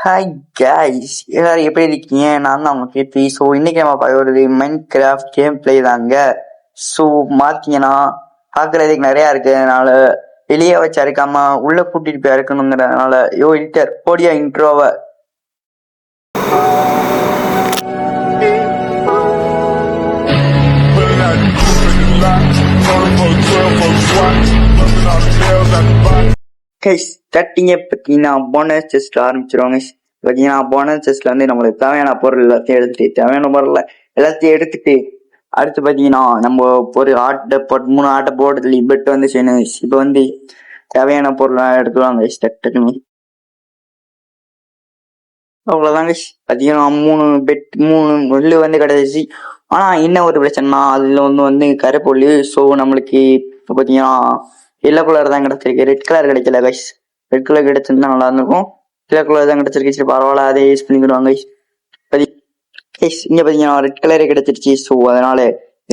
Hi guys, எல்லாரும் எப்படி இருக்கீங்க? நான் தான் உங்க கேபி. ஸோ இன்னைக்கு நம்ம பார்க்க ஒரு மைண்ட் கிராஃப்ட் கேம் பிளே தாங்க. ஸோ பார்த்தீங்கன்னா பார்க்கறதுக்கு நிறையா இருக்கு. அதனால வெளியே வச்சு அறுக்காம உள்ள கூட்டிட்டு போய் அறுக்கணுங்கிறதுனால இன்டர் போடியா இன்ட்ரோவை. கைஸ் ஸ்டார்டிங்கே பார்த்தீங்கன்னா போனஸ் செஸ்ட் ஆரம்பிச்சிருவாங்க. பார்த்தீங்கன்னா போனஸ் செஸ்ட்ல வந்து நம்மளுக்கு தேவையான பொருள் எல்லாத்தையும் எடுத்துட்டு தேவையான பொருள் எல்லாத்தையும் எடுத்துட்டு அடுத்து பார்த்தீங்கன்னா நம்ம ஒரு ஆட்டை போட்டு 3 ஆட்டை போடுறதுல பெட் வந்து செய்யணும். இப்போ வந்து தேவையான பொருள் எடுத்துவாங்க டக்குன்னு. அவ்வளோதாங்க. பார்த்தீங்கன்னா 3 பெட் 3 நெல் வந்து கிடைச்சி. ஆனால் என்ன ஒரு பிரச்சனைனா அதில் வந்து கரைப்பொருள். ஸோ நம்மளுக்கு இப்போ பார்த்தீங்கன்னா எல்லோ கலர் தான் கிடைச்சிருக்கு, ரெட் கலர் கிடைக்கல கைஸ். ரெட் கலர் கிடைச்சிருந்தா நல்லா இருந்திருக்கும். எல்லோ கலர் தான் கிடைச்சிருக்கு. சரி பரவாயில்ல, அதே யூஸ் பண்ணிக்கிடுவாங்க கைஸ். இங்க பாத்தீங்கன்னா ரெட் கலரே கிடைச்சிருச்சு. ஸோ அதனால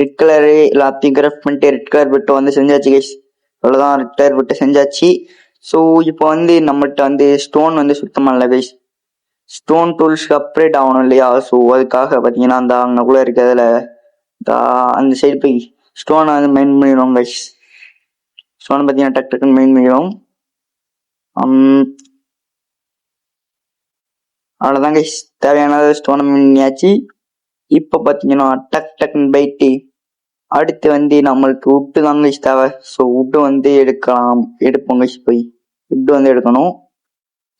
ரெட் கலரு எல்லாத்தையும் கிராஃப்ட் பண்ணிட்டு ரெட் கலர் பெட்டு வந்து செஞ்சாச்சு கைஸ். அவ்வளோதான், ரெட் கலர் பெட்டு செஞ்சாச்சு. ஸோ இப்போ வந்து நம்மகிட்ட வந்து ஸ்டோன் வந்து சுத்தமா இல்லை கைஸ். ஸ்டோன் டூல்ஸ்க்கு அப்கிரேட் ஆகணும் இல்லையா? ஸோ அதுக்காக பார்த்தீங்கன்னா அந்த அங்கக்குள்ள இருக்கிறதுல அந்த சைடு போய் ஸ்டோனை வந்து மெயின் பண்ணிடுவோம் கைஸ். ஸ்டோனை பார்த்தீங்கன்னா டக் டக்குன்னு மெயின் பண்ணிடுவோம். அவ்வளோதான் கைஸ், தேவையான ஸ்டோனை மெயின் பண்ணியாச்சு. இப்போ பார்த்தீங்கன்னா டக் டக்குன்னு போயிட்டு அடுத்து வந்து நம்மளுக்கு உட்டு தான் கைஸ் தேவை. ஸோ உட்டு வந்து எடுப்போம் கைஸ். போய் உட்டு வந்து எடுக்கணும்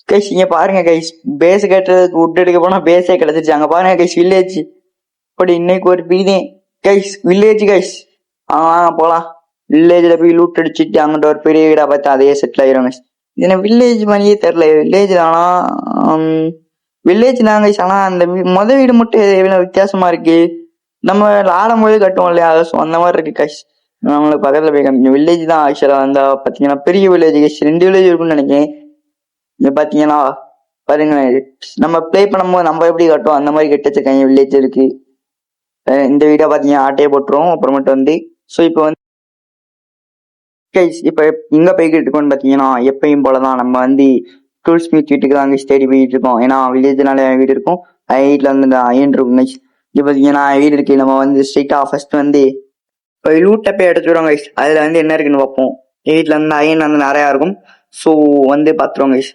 கைஸ். இங்க பாருங்க கைஸ், பேஸ் கட்டுறதுக்கு உட்டு எடுக்க போனா பேஸே கிடைச்சிருச்சு. அங்க பாருங்க கைஸ், வில்லேஜ். அப்படி இன்னைக்கு ஒரு பீதேன் கைஸ், வில்லேஜ் கைஸ். வாங்க போலாம். வில்லேஜ்ல போய் லூட் அடிச்சுட்டு அங்கிட்ட ஒரு பெரிய வீடா பார்த்து அதையே செட்டில் ஆயிரும் கைஸ். இது வில்லேஜ் மாதிரியே தெரியல. வில்லேஜ் தானா? வில்லேஜ் தான் கைஸ். ஆனா அந்த வீடு மட்டும் எவ்வளவு வித்தியாசமா இருக்கு. நம்ம ஆடும்போது கட்டுவோம் இல்லையா, அந்த மாதிரி இருக்கு கைஸ். நம்மளுக்கு பக்கத்துல போய் காமிக்கணும். வில்லேஜ் தான் ஆக்சுவலா வந்தா பாத்தீங்கன்னா பெரிய வில்லேஜ் கைஸ். 2 வில்லேஜ் இருக்குன்னு நினைக்கிறேன். இங்க பாத்தீங்கன்னா பாருங்க, நம்ம பிளே பண்ணும்போது நம்ம எப்படி கட்டுவோம் அந்த மாதிரி கட்டி வச்சிருக்காங்க. வில்லேஜ் இருக்கு. இந்த வீடியோ பாத்தீங்கன்னா ஆட்டையே போட்டுரும் அப்புறமேட்டு வந்து. ஸோ இப்போ வந்து கைஸ் இப்போ எங்க போய்கிட்டு இருக்கோம்னு பாத்தீங்கன்னா எப்பயும் போலதான் நம்ம வந்து டூல் ஸ்மித் வீட்டுக்கு தான் அங்கே தேடி போயிட்டு இருக்கோம். ஏன்னா வில்லேஜ்னால வீடு இருக்கும், வீட்டுல வந்து இந்த அயன் இருக்கும் கைஸ். இப்போ பாத்தீங்கன்னா வீடு இருக்கு. நம்ம வந்து ஸ்ட்ரெயிட்டா ஃபர்ஸ்ட் வந்து இப்போ லூட்டை போய் எடுத்துடுவோம் கைஸ். அதுல வந்து என்ன இருக்குன்னு பார்ப்போம். வீட்டுல வந்து அயன் வந்து நிறையா இருக்கும். ஸோ வந்து பாத்துருவோம் கைஸ்.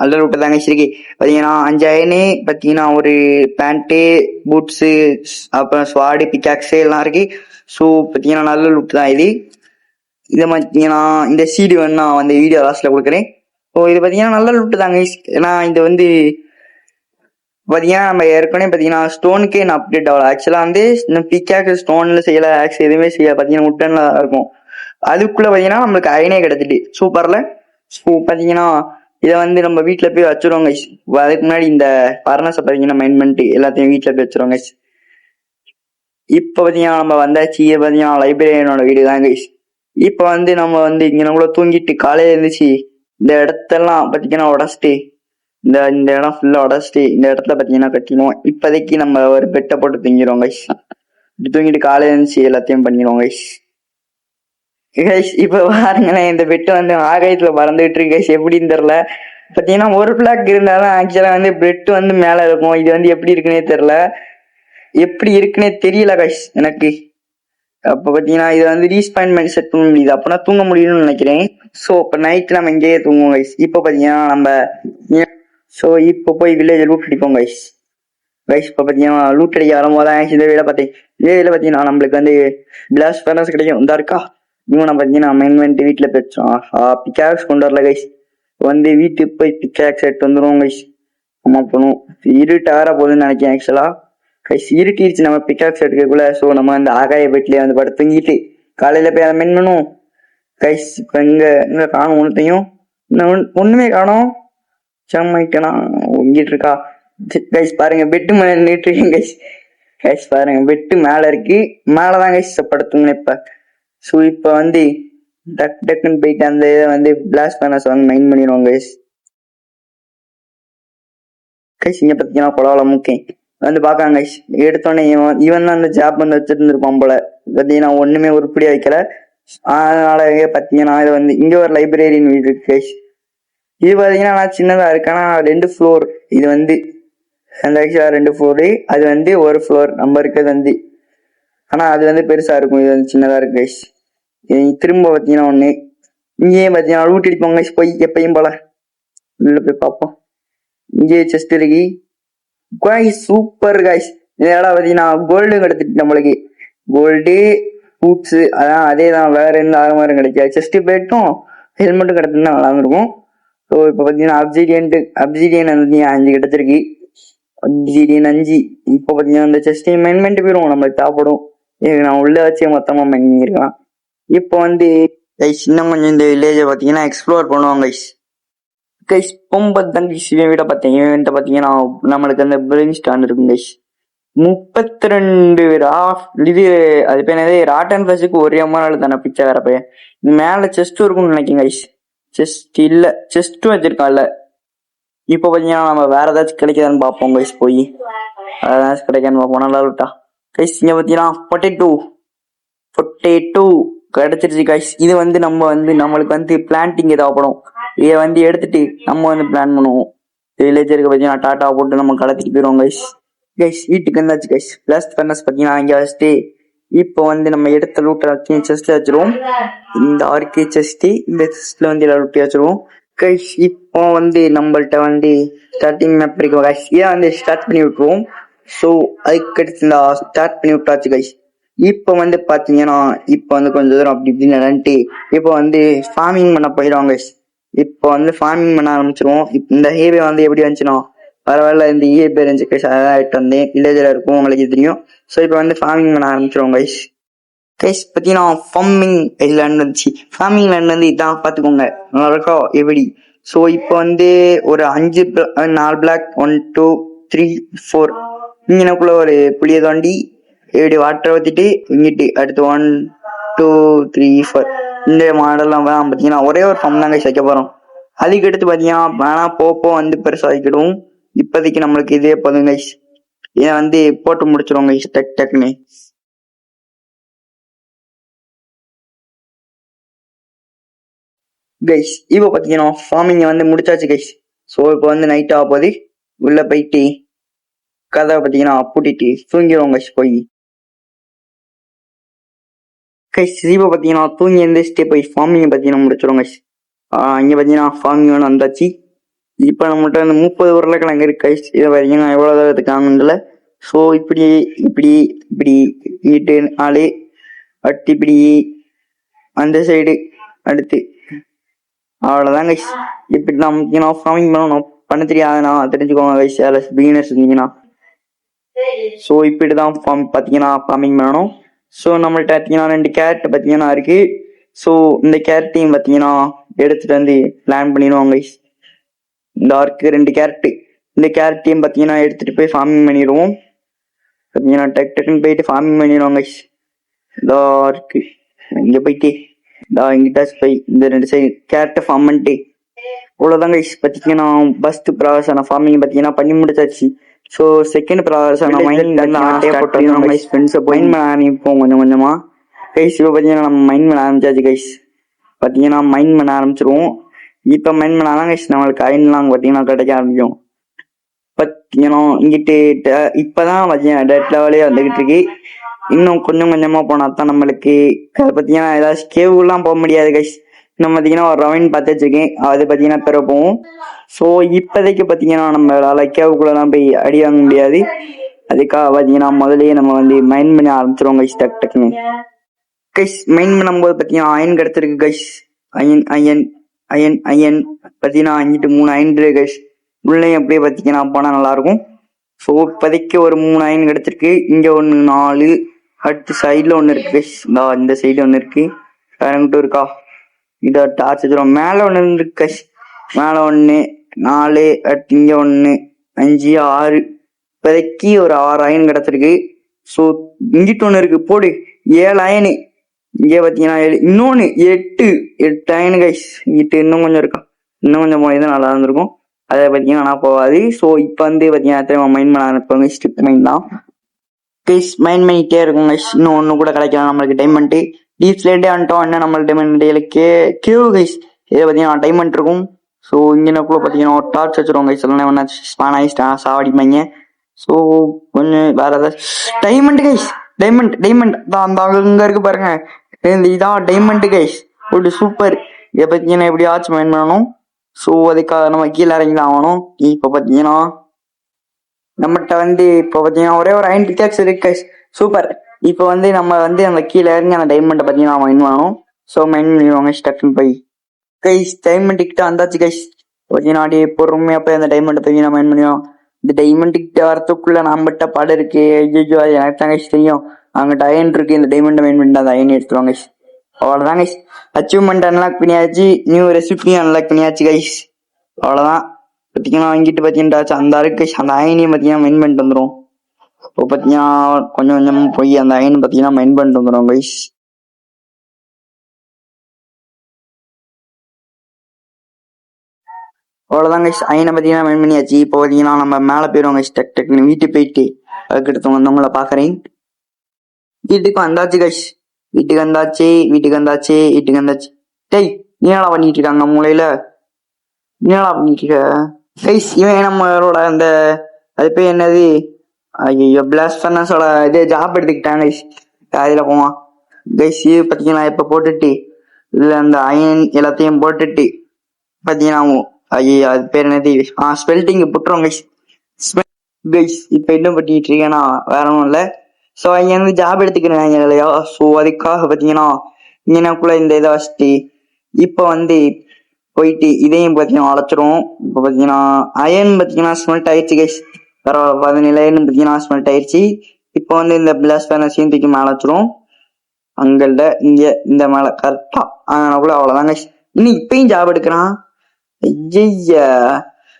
நல்ல லூட்டை தாங்க இருக்கு. பாத்தீங்கன்னா 5 அயனு, பாத்தீங்கன்னா ஒரு பேண்ட்டு, பூட்ஸு, அப்புறம் ஸ்வாடு, பிக்காக்ஸு எல்லாம் இருக்கு. ஸோ பாத்தீங்கன்னா நல்ல லூட்டு தான் இது. இதை பார்த்தீங்கன்னா இந்த சீடு வேணா வந்து வீடியோ லாஸ்ட்ல கொடுக்குறேன். ஸோ இது பார்த்தீங்கன்னா நல்ல லூட்டு தாங்க. ஏன்னா இது வந்து பார்த்தீங்கன்னா நம்ம ஏற்கனவே பார்த்தீங்கன்னா ஸ்டோனுக்கே நான் அப்டேட் ஆகல. ஆக்சுவலாக வந்து இந்த பிக்காக்கு ஸ்டோன்ல செய்யல, ஆக்ஸ் எதுவுமே செய்யல. பார்த்தீங்கன்னா உட்டன்ல இருக்கும். அதுக்குள்ள பார்த்தீங்கன்னா நம்மளுக்கு அயனே கிடைச்சிட்டு சூப்பர்ல. ஸோ பார்த்தீங்கன்னா இதை வந்து நம்ம வீட்டில் போய் வச்சிருவோம் கைஸ். அதுக்கு முன்னாடி இந்த பர்னஸை பார்த்தீங்கன்னா மைண்ட் பண்ணிட்டு எல்லாத்தையும் வீட்டில் போய் வச்சிருவோம் கைஸ். இப்போ பார்த்தீங்கன்னா நம்ம வந்தாச்சு. பார்த்தீங்கன்னா லைப்ரரியனோட வீடு தான் கைஸ். இப்ப வந்து நம்ம வந்து இங்க கூட தூங்கிட்டு காலையில இருந்துச்சு இந்த இடத்தெல்லாம் பாத்தீங்கன்னா உடச்சிட்டு இந்த இடம் ஃபுல்லா உடச்சிட்டு இந்த இடத்துல பாத்தீங்கன்னா கட்டிடுவோம். இப்போதைக்கு நம்ம ஒரு பெட்டை போட்டு தூங்கிடுவோம் கைஸ். தூங்கிட்டு காலையில இருந்துச்சு எல்லாத்தையும் பண்ணிடுவோம் கைஸ். இப்ப பாருங்களேன், இந்த பெட்டு வந்து ஆகாயத்துல பறந்துகிட்டு இருக்கு கைஸ். எப்படின்னு தெரியல. பாத்தீங்கன்னா ஒரு பிளாக் இருந்தாலும் ஆக்சுவலா வந்து பெட் வந்து மேல இருக்கும். இது வந்து எப்படி இருக்குன்னே தெரியல. எப்படி இருக்குன்னே தெரியல கைஸ் எனக்கு. அப்போ பார்த்தீங்கன்னா இது வந்து ரீஸ்பாயின்மெண்ட் செட் பண்ண முடியுது. அப்போனா தூங்க முடியும்னு நினைக்கிறேன். ஸோ இப்போ நைட்டு நம்ம இங்கேயே தூங்குவோம் கைஸ். இப்போ பார்த்தீங்கன்னா நம்ம இப்போ போய் வில்லேஜ் லூட் அடிப்போம் கைஸ். இப்போ பார்த்தீங்கன்னா லூட் அடிக்க வரும்போது தான் இந்த வீடியோ பார்த்தேன். இதே இதில் பார்த்தீங்கன்னா நம்மளுக்கு வந்து பிளாஸ் பேலன்ஸ் கிடைக்கும். இந்த இருக்கா இவனை பார்த்தீங்கன்னா மெயின்மெண்ட் வீட்டில் போச்சோம். பிக்காக்ஸ் கொண்டு வரல கைஸ். வந்து வீட்டுக்கு போய் பிக்காக்ஸ் எடுத்து வந்துடுவோம் கைஸ். ஆமா போகணும். இருட்டு ஆற போகுதுன்னு நினைக்கிறேன் ஆக்சுவலா. கைஸ் இருட்டிடுச்சு நம்ம பிக்காக்ஸ் எடுக்கக்குள்ள. ஸோ நம்ம அந்த ஆகாய பெட்லயே வந்து படுத்து தூங்கிட்டு காலையில போய் அதை மென் பண்ணுவோம் கைஸ். இப்போ எங்க காணும் ஒன்றுத்தையும், ஒண்ணுமே காணும். செம்மைக்கனா ஒங்கிட்டு இருக்கா கைஸ். பாருங்க பெட்டு மேல நின்றுட்டு இருக்கேன் கைஸ். கைஸ் பாருங்க பெட்டு மேல இருக்கு. மேலதான் கைஸ் படுத்துங்க இப்ப. ஸோ இப்போ வந்து டக்குன்னு போயிட்டு அந்த இதை வந்து பிளாஸ்ட் பேனர்ஸ் வந்து மைண்ட் பண்ணிடுவோம் கைஸ். கைஸ் இங்க பார்த்தீங்கன்னா கொலாவில் முக்கேன் வந்து பாக்காங்க கைஸ். எடுத்தோடனே இவன் தான் அந்த ஜாப் வந்து வச்சிருந்துருப்பான் போல. பார்த்தீங்கன்னா ஒண்ணுமே உருப்படியா வைக்கல. அதனால பார்த்தீங்கன்னா இது வந்து இங்க ஒரு லைப்ரரின்னு வீடு இருக்கு கைஸ். இது பாத்தீங்கன்னா நான் சின்னதா இருக்கு, ஆனா 2 ஃப்ளோர். இது வந்து அந்த ஆக்சுவலா 2 ஃப்ளோரு, அது வந்து ஒரு ஃப்ளோர் நம்ம இருக்கிறது வந்து. ஆனா அது வந்து பெருசா இருக்கும், இது வந்து சின்னதா இருக்கு கைஸ். திரும்ப பாத்தீங்கன்னா ஒண்ணு இங்கேயே பாத்தீங்கன்னா ரூட் அடிப்போம் கைஸ், போய் எப்பயும் போல உள்ள போய் பார்ப்போம். இங்கேயே செஸ்ட் இருக்கு கைஸ், சூப்பர் கைஸ். இதெல்லாம் பாத்தீங்கன்னா கோல்டு கிடைச்சிட்டு நம்மளுக்கு, கோல்டு பூட்ஸ் அதான் அதே தான், வேற எந்த ஆரம்பரம் கிடைக்காது. செஸ்ட் பேட்டும் ஹெல்மெட்டும் கிடைச்சுன்னா நல்லா இருக்கும். ஸோ இப்போ பார்த்தீங்கன்னா அப்சிடியன் வந்து 5 கிடைச்சிருக்கு, அப்சிடியன் 5. இப்போ பார்த்தீங்கன்னா இந்த செஸ்டையும் மைன் பண்ணிட்டு போயிடுவோம், நம்மளுக்கு தேவைப்படும். நான் உள்ள வச்சே மொத்தமாக மைன் பண்ணியிருக்கலாம். இப்போ வந்து கைஸ் இன்னும் கொஞ்சம் இந்த வில்லேஜை பார்த்தீங்கன்னா எக்ஸ்ப்ளோர் பண்ணுவாங்க கைஸ். கைஸ் பொம்பத்தான் கைஸ் இவன் விட பார்த்தேன், இவன்ட்ட பார்த்தீங்கன்னா நம்மளுக்கு அந்த பிரெயின் ஸ்டாண்ட் இருக்கும் கைஸ். 32 இது அது பேர் என்னது, ராட்டன் ஃபிளஷுக்கு ஒரே அம்மாள் தானே பிச்சை வேற பையன். மேல செஸ்ட் இருக்கும்னு நினைக்கிறேன் கைஸ். செஸ்ட் இல்ல, செஸ்ட்டும் வச்சிருக்கான்ல. இப்போ பாத்தீங்கன்னா நம்ம வேற ஏதாச்சும் கிடைக்குதான்னு பார்ப்போம் கைஸ், போய் ஏதாச்சும் கிடைக்கான்னு பார்ப்போம். நல்லா விட்டா கைஸ். இங்க பாத்தீங்கன்னா பொட்டேட்டோ கிடைச்சிருச்சு கைஸ். இது வந்து நம்மளுக்கு வந்து பிளான்டிங் தேவைப்படும். இதை வந்து எடுத்துட்டு நம்ம வந்து பிளான் பண்ணுவோம். வில்லேஜருக்கு பாத்தீங்கன்னா டாட்டா போட்டு நம்ம கடத்திட்டு போயிடுவோம் கைஸ். கைஸ் வீட்டுக்கு வந்தாச்சு கைஸ். பிளாஸ்ட் ஃபர்னஸ் பாத்தீங்கன்னா இங்க வச்சுட்டு இப்போ வந்து நம்ம எடுத்த லூட்டை செஸ்ட்ல வச்சிருவோம். இந்த ஆர்கே செஸ்ட், இந்த செஸ்ட்ல வந்து எல்லா லூட்டி வச்சிருவோம் கைஸ். இப்போ வந்து நம்மள்ட்ட வந்து ஸ்டார்டிங் மேப் இருக்கு கைஸ், இதை வந்து ஸ்டார்ட் பண்ணி விட்டுருவோம். ஸோ அதுக்கடுத்து ஸ்டார்ட் பண்ணி விட்டாச்சு கைஸ். இப்போ வந்து பாத்தீங்கன்னா இப்போ வந்து கொஞ்சம் தூரம் அப்படி இப்படின்னு நடந்துட்டு இப்போ வந்து ஃபார்மிங் பண்ண போயிடுவோம் கைஸ். இப்போ வந்து ஃபார்மிங் பண்ண ஆரம்பிச்சிருவோம். இந்த ஹேவே வந்து எப்படி வந்துச்சுன்னா பரவாயில்ல, இந்த ஈஏ பேர் இருந்துச்சு கைஸ், அதான் ஆகிட்டு வந்தேன். வில்லேஜில் இருக்கும் உங்களுக்கு தெரியும். ஸோ இப்போ வந்து ஃபார்மிங் பண்ண ஆரம்பிச்சிருவோம் கைஸ். கைஸ் பார்த்தீங்கன்னா ஃபார்மிங் லேண்ட் வந்துச்சு. ஃபார்மிங் லேண்ட் வந்து இதான் பார்த்துக்கோங்க, நல்லா இருக்கா எப்படி. ஸோ இப்போ வந்து ஒரு 4 பிளாக் 1 2 3 4 இங்கனக்குள்ள ஒரு புளியை தாண்டி இப்படி வாட்டரை ஊற்றிட்டு இங்கிட்டு அடுத்து 1 2 3 4 இந்த மாடல்லாம் பார்த்தீங்கன்னா ஒரே ஒரு ஃபார்ம் தான் கைஸ் வைக்க போகிறோம். அதுக்கு எடுத்து பார்த்தீங்கன்னா வேணா போப்போ வந்து பெருசாகிக்கிடுவோம். இப்போதைக்கு நம்மளுக்கு இதே போதும் கைஸ். இதை வந்து போட்டு முடிச்சிருவோம் கைஸ் டக்குன்னு. கைஸ் இப்போ பார்த்தீங்கன்னா ஃபார்மிங்கை வந்து முடிச்சாச்சு கைஸ். ஸோ இப்போ வந்து நைட் ஆக போது, உள்ள போயிட்டு கதை பார்த்தீங்கன்னா பூட்டிட்டு தூங்கிடுவோம் கைஸ் போய். கைஸ் இப்போ பார்த்தீங்கன்னா தூங்கி எழுந்திரிச்சிட்டு போய் ஃபார்மிங்கை பார்த்தீங்கன்னா முடிச்சிடும் கைஸ். இங்கே பார்த்தீங்கன்னா ஃபார்மிங் ஒன்று வந்தாச்சு. இப்போ நம்மகிட்ட வந்து 30 உருளைக்கிழங்கு இருக்கு கைஸ். இதை பார்த்தீங்கன்னா எவ்வளோ தூரத்துக்கு காணும்ல. ஸோ இப்படி இப்படி இப்படி இங்கிட்டு 4 அடுத்து இப்படி அந்த சைடு அடுத்து அவ்வளோதான் கைஸ். இப்படி தான் முக்கியம் ஃபார்மிங் பண்ணணும். பண்ண தெரியாதுன்னா தெரிஞ்சுக்கோங்க கைஸ், அதில் பிகினர்ஸ் இருந்தீங்கன்னா. ஸோ இப்படி தான் பார்த்தீங்கன்னா ஃபார்மிங் பண்ணணும். ஸோ நம்மள்ட்ட பார்த்தீங்கன்னா 2 கேரட் பார்த்தீங்கன்னா இருக்கு. ஸோ இந்த கேரட்டையும் பார்த்தீங்கன்னா எடுத்துட்டு வந்து பிளான் பண்ணிடுவோம் கைஸ். இந்த இருக்கு 2 கேரட்டு, இந்த கேரட்டையும் பார்த்தீங்கன்னா எடுத்துட்டு போய் ஃபார்மிங் பண்ணிடுவோம். பார்த்தீங்கன்னா டக்குன்னு போயிட்டு ஃபார்மிங் பண்ணிடுவோம் கைஸ். இதா இருக்கு, இங்கே போயிட்டு இங்கிட்டாச்சு போய் இந்த 2 சைடு கேரட்டை ஃபார்ம் பண்ணிட்டு அவ்வளோதான் கைஸ். பார்த்தீங்கன்னா ஃபர்ஸ்ட் ப்ராசஸான ஃபார்மிங் பார்த்தீங்கன்னா பண்ணி முடிச்சாச்சு. ஸோ செகண்ட் ப்ராசஸான மைனிங் ஃப்ரெண்ட்ஸை மைன் பண்ண ஆரம்பிப்போம் கொஞ்சம் கொஞ்சமாக கைஸ். இப்போ பார்த்தீங்கன்னா நம்ம மைன் பண்ண ஆரம்பிச்சாச்சு கைஸ். பார்த்தீங்கன்னா மைன் பண்ண ஆரம்பிச்சிருவோம். இப்போ மைன் பண்ணாதான் கைஸ் நம்மளுக்கு அயன்லாம் பார்த்தீங்கன்னா கிடைக்க ஆரம்பிக்கும். பார்த்தீங்கன்னா இங்கிட்டு இப்போதான் பார்த்தீங்கன்னா டெட் லெவலே வந்துகிட்டு இருக்கு. இன்னும் கொஞ்சம் கொஞ்சமா போனா தான் நம்மளுக்கு பார்த்தீங்கன்னா ஏதாச்சும் கேவுலாம் போக முடியாது கைஸ். இன்னும் பார்த்தீங்கன்னா ஒரு ரவுண்ட் பார்த்து வச்சிருக்கேன், அது பார்த்தீங்கன்னா பெற போவோம். ஸோ இப்போதைக்கு பார்த்தீங்கன்னா நம்மளால கேவுக்குள்ளலாம் போய் அடி வாங்க முடியாது. அதுக்காக பார்த்தீங்கன்னா முதலேயே நம்ம வந்து மைன் பண்ண ஆரம்பிச்சிருவோம் கைஸ் டக்குன்னு. கைஸ் மைன் பண்ணும்போது பார்த்தீங்கன்னா அயன் கிடைச்சிருக்கு guys. Iron iron iron iron பார்த்தீங்கன்னா அங்கிட்டு 3 அயன் இருக்கு கைஸ். உள்ளேயும் அப்படியே பார்த்தீங்கன்னா போனால் நல்லா இருக்கும். ஸோ இப்போதைக்கு ஒரு 3 அயன் கிடைச்சிருக்கு. இங்கே ஒன்று 4, அடுத்து சைடில் ஒன்று இருக்கு கைஸ். இந்த சைடு ஒன்று இருக்கு, வேற எங்கிட்டும் இருக்கா. இதை டார்ச் வச்சிடும். மேலே ஒன்று இருக்கு கைஸ், மேலே 1 4, அடுத்து இங்கே 1 5 6 இப்போதைக்கு ஒரு 6 அயன் கிடைச்சிருக்கு. ஸோ இங்கிட்டு ஒன்று இருக்கு, போடு 7 அயனு. இங்கே பார்த்தீங்கன்னா 7, இன்னொன்று 8 அயனு கைஸ். இங்கிட்டு இன்னும் கொஞ்சம் இருக்கா, இன்னும் கொஞ்சம் போனது நல்லா இருந்திருக்கும். அதை பார்த்தீங்கன்னா நான் போகாது. ஸோ இப்போ வந்து பார்த்தீங்கன்னா மைன் பண்ண ஆரம்பிப்பாங்க, ஸ்ட்ரிப் மைன் தான் கைஸ். மைன் பண்ணிகிட்டே இருக்கும் கைஸ். இன்னும் ஒன்று கூட கிடைக்கலாம் நம்மளுக்கு டைமண்ட். டீப் ஸ்லேட்டே வந்துட்டோம், என்ன நம்மளுக்கு டைமண்ட் கேவ் கைஸ். இதை பார்த்தீங்கன்னா டைமண்ட் இருக்கும். ஸோ ஸோ இங்கனக்குள்ள பார்த்தீங்கன்னா டார்ச் வச்சிருவாங்க கைஸ், இல்லைன்னா வேணா ஸ்பான் ஆகி சாவடிப்பாங்க. ஸோ கொஞ்சம் வேற ஏதாவது டைமண்ட் கைஸ், டைமண்ட் தான் அந்த அங்க இருக்கு பாருங்க, இதான் டைமண்ட் கைஸ். ஒரு சூப்பர். இதை பார்த்தீங்கன்னா எப்படியாச்சும் மைண்ட் பண்ணணும். ஸோ அதுக்காக நம்ம கீழே இறங்கி தான் ஆகணும். இப்போ பார்த்தீங்கன்னா நம்மகிட்ட வந்து இப்போ பார்த்தீங்கன்னா ஒரே ஒரு அயன் பிக்காக்ஸ் இருக்கு கைஸ். சூப்பர். இப்போ வந்து நம்ம வந்து அந்த கீழே இறங்கி அந்த டைமண்டை பார்த்தீங்கன்னா மைண்ட் பண்ணணும். ஸோ மைண்ட் பண்ணிடுவாங்க ஸ்டக்குன்னு போய் கைஸ். டைமண்ட் கிட்ட வந்தாச்சு கைஸ். பார்த்தீங்கன்னா அப்படியே பொறுமையா போய் அந்த டைமண்டை பார்த்தீங்கன்னா மைண்ட் பண்ணிடுவோம். இந்த டைமண்ட் கிட்ட வரத்துக்குள்ள நம்மகிட்ட படம் இருக்கு. ஐயோ அது எனக்கு தான் கைஸ் தெரியும். அங்கிட்ட அயன் இருக்கு, இந்த டைமண்டை மைண்ட் பண்ணிட்டு அந்த அயன் எடுத்துருவாங்க கைஸ். அவ்வளோதான் கைஸ். அச்சீவ்மெண்ட் அன்லாக் பண்ணியாச்சு, நியூ ரெசிபியும் அன்லாக் பண்ணியாச்சு கைஸ். அவ்வளோதான். பார்த்தீங்கன்னா வாங்கிட்டு பார்த்தீங்கன்னாச்சு அந்த இருக்கு அந்த அயனையும் பார்த்தீங்கன்னா மைண்ட் பண்ணிட்டு வந்துடும். இப்போ பார்த்தீங்கன்னா கொஞ்சம் கொஞ்சம் போய் அந்த அயன் பார்த்தீங்கன்னா மைண்ட் பண்ணிட்டு வந்துடும் கைஸ். அவ்வளோதான் கைஸ். அயனை பார்த்தீங்கன்னா மைண்ட் பண்ணியாச்சு. இப்போ பார்த்தீங்கன்னா நம்ம மேலே போயிடுவோம் கைஸ். டக்குன்னு வீட்டுக்கு போயிட்டு அதுக்கு எடுத்து வந்தவங்கள பார்க்குறேன். வீட்டுக்கு வந்தாச்சு கைஸ். வீட்டுக்கு வந்தாச்சு. டேய் நீ என்னடா பண்ணிட்டு இருக்காங்க மூலையில? என்னடா பண்ணிட்டு இருக்க கைஸ்? இவன் நம்மளோட அந்த அது பேர் என்னது, ஐயோ பிளாஸ்ட் ஃபர்னஸோட இது ஜாப் எடுத்துக்கிட்டாங்க கைஸ். அதில் போவான் கைஸ். இது பார்த்தீங்கன்னா இப்போ போட்டுட்டு இதில் அந்த அயன் எல்லாத்தையும் போட்டுட்டு பார்த்தீங்கன்னா ஐயோ அது பேர் என்னது, ஸ்பெல்டிங் போட்டுருவோம் கைஸ். கைஸ் இப்போ என்ன பண்ணிட்டு இருக்கேன்னா வேற ஒன்றும் இல்லை. ஸோ இங்கே வந்து ஜாப் எடுத்துக்கிறாங்க இல்லையா? ஸோ அதுக்காக பார்த்தீங்கன்னா இங்கனக்குள்ள இந்த இதை வச்சுட்டு இப்போ வந்து போயிட்டு இதையும் பார்த்தீங்கன்னா அழைச்சிரும். இப்போ பார்த்தீங்கன்னா அயன் பார்த்தீங்கன்னா ஸ்மெல்ட் ஆயிடுச்சு கைஸ். பரவாயில்ல 17 அயன் பார்த்தீங்கன்னா ஸ்மெல்ட் ஆயிடுச்சு. இப்போ வந்து இந்த பிளாஸ்ட் ஃபர்னஸையும் தூக்கி மேலே வச்சிரும். அங்கள்ட இங்க இந்த மேலே கரெக்டா கூட அவ்வளோதான் கைஸ். இன்னும் இப்பயும் ஜாப் எடுக்கிறான். ஐயா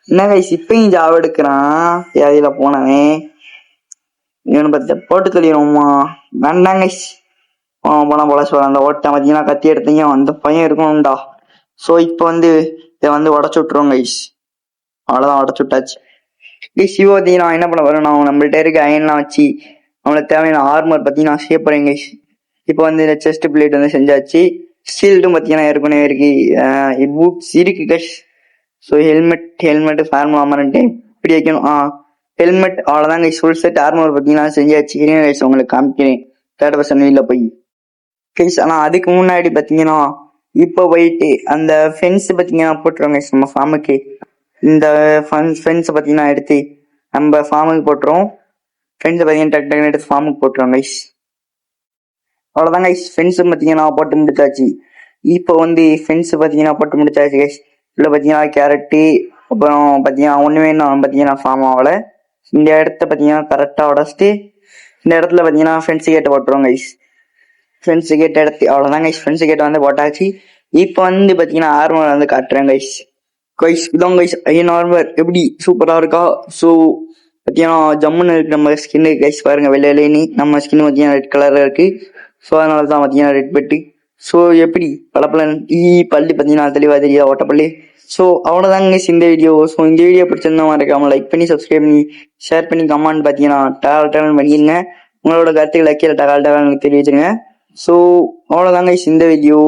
என்ன கைஸ் இப்பயும் ஜாப் எடுக்கிறான்? வியாதியில போனவன் இவனை பத்தி போட்டு தெளியணுமா? வேண்டாம் கைஸ். போனா போல சொல்ல அந்த ஓட்டை பார்த்தீங்கன்னா கத்தி எடுத்தீங்க அந்த பையன் இருக்கணும்டா. ஸோ இப்போ வந்து இதை வந்து உடச்சு விட்டுருவோம் கைஸ். அவ்வளோதான் உடச்சு விட்டாச்சு கைஸ். இப்போ பார்த்தீங்கன்னா என்ன பண்ண வரேன், நான் நம்மள்ட்ட இருக்க அயன்லாம் வச்சு நம்மளுக்கு தேவையான ஆர்மர் பார்த்தீங்கன்னா சேவ் பண்ணுறேன் கைஸ். இப்போ வந்து இந்த செஸ்ட் பிளேட் வந்து செஞ்சாச்சு. ஷீல்டும் பார்த்தீங்கன்னா ஏற்கனவே இருக்கு, பூட்ஸ் இருக்கு கைஸ். ஸோ ஹெல்மெட் ஃபார்மல் ஆமர்ன்ட்டு இப்படி வைக்கணும். ஹெல்மெட் அவ்வளோதான் கைஸ். ஃபுல் செட் ஆர்மர் பார்த்தீங்கன்னா செஞ்சாச்சு. கைஸ் உங்களுக்கு காமிக்கிறேன் 3% வீட்டில் போய் கைஸ். ஆனால் அதுக்கு முன்னாடி பார்த்தீங்கன்னா இப்போ போயிட்டு அந்த ஃபென்ஸ் பார்த்தீங்கன்னா போட்டுருவோம் கைஸ். நம்ம ஃபார்முக்கு இந்த ஃபென்ஸ் பார்த்தீங்கன்னா எடுத்து நம்ம ஃபார்முக்கு போட்டுருவோம். ஃபென்ஸை பார்த்தீங்கன்னா டக்குன்னு எடுத்து ஃபார்முக்கு போட்டுருவோம் கைஸ். அவ்வளோதான் கைஸ். ஃபென்ஸும் பார்த்தீங்கன்னா போட்டு முடிச்சாச்சு. இப்போ வந்து ஃபென்ஸ் பார்த்தீங்கன்னா போட்டு முடிச்சாச்சு கைஸ். இல்லை பார்த்தீங்கன்னா கேரட்டு அப்புறம் பார்த்தீங்கன்னா ஒன்றுமே இன்னும் பார்த்தீங்கன்னா ஃபார்ம் ஆகலை. இந்த இடத்த பார்த்தீங்கன்னா கரெக்டாக உடச்சிட்டு இந்த இடத்துல பார்த்தீங்கன்னா ஃபென்ஸு கேட்டை போட்டுருவோம் கைஸ். ஃப்ரெண்ட்ஸு கேட்ட இடத்து அவ்வளோதான் கைஸ். ஃப்ரெண்ட்ஸு கேட்ட வந்து போட்டாச்சு. இப்போ வந்து பார்த்தீங்கன்னா ஆர்மர் வந்து காட்டுறேன் கைஸ். இதான் கைஸ் அயன் ஆர்மர் எப்படி சூப்பராக இருக்கா? ஸோ பார்த்தீங்கன்னா ஜம்முன்னு இருக்கு நம்ம ஸ்கின்னு கைஸ். பாருங்க வெள்ளையிலேனி நம்ம ஸ்கின் பார்த்தீங்கன்னா ரெட் கலரில் இருக்கு. ஸோ அதனால தான் பார்த்தீங்கன்னா ரெட் பெட்டு. ஸோ எப்படி பளபளன் பள்ளி பார்த்தீங்கன்னா தெளிவாக தெரியுதா ஓட்டப்பள்ளி. ஸோ அவ்வளோதாங்க கைஸ் இந்த வீடியோ. ஸோ இந்த வீடியோ பிடிச்சிருந்தா மறக்காம லைக் பண்ணி சப்ஸ்கிரைப் பண்ணி ஷேர் பண்ணி கமெண்ட் பார்த்தீங்கன்னா டேவல் பண்ணிடுங்க. உங்களோட கருத்துக்களை கீழே டகால் தெரிவிச்சுங்க. ஸோ அவ்வளோதாங்க கைஸ் இந்த வீடியோ.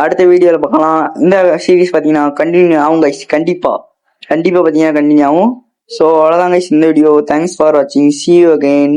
அடுத்த வீடியோவில் பார்க்கலாம். இந்த சீரீஸ் பார்த்தீங்கன்னா கண்டினியூ ஆகும் கைஸ். கண்டிப்பாக பார்த்தீங்கன்னா கண்டினியூ ஆகும். ஸோ அவ்வளோதாங்க கைஸ் இந்த வீடியோ. தேங்க்ஸ் ஃபார் வாட்சிங். See you again.